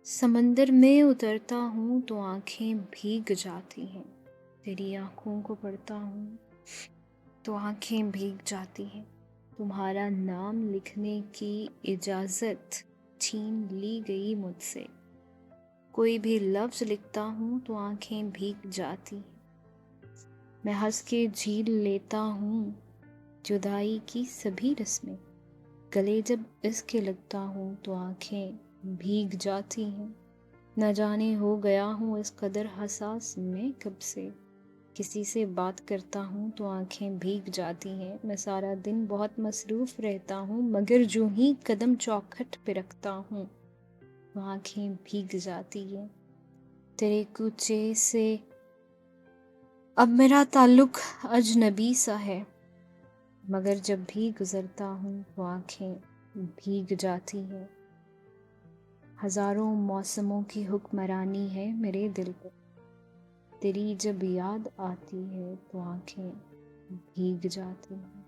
سمندر میں اترتا ہوں تو آنکھیں بھیگ جاتی ہیں، تیری آنکھوں کو پڑھتا ہوں تو آنکھیں بھیگ جاتی ہیں۔ تمہارا نام لکھنے کی اجازت چھین لی گئی مجھ سے، کوئی بھی لفظ لکھتا ہوں تو آنکھیں بھیگ جاتی ہیں۔ میں ہنس کے جھیل لیتا ہوں جدائی کی سبھی رسمیں، گلے جب اس کے لگتا ہوں تو آنکھیں بھیگ جاتی ہیں۔ نہ جانے ہو گیا ہوں اس قدر حساس میں کب سے، کسی سے بات کرتا ہوں تو آنکھیں بھیگ جاتی ہیں۔ میں سارا دن بہت مصروف رہتا ہوں، مگر جو ہی قدم چوکھٹ پہ رکھتا ہوں تو آنکھیں بھیگ جاتی ہیں۔ تیرے کوچے سے اب میرا تعلق اجنبی سا ہے، مگر جب بھی گزرتا ہوں تو آنکھیں بھیگ جاتی ہیں۔ ہزاروں موسموں کی حکمرانی ہے میرے دل پر، تیری جب یاد آتی ہے تو آنکھیں بھیگ جاتی ہیں۔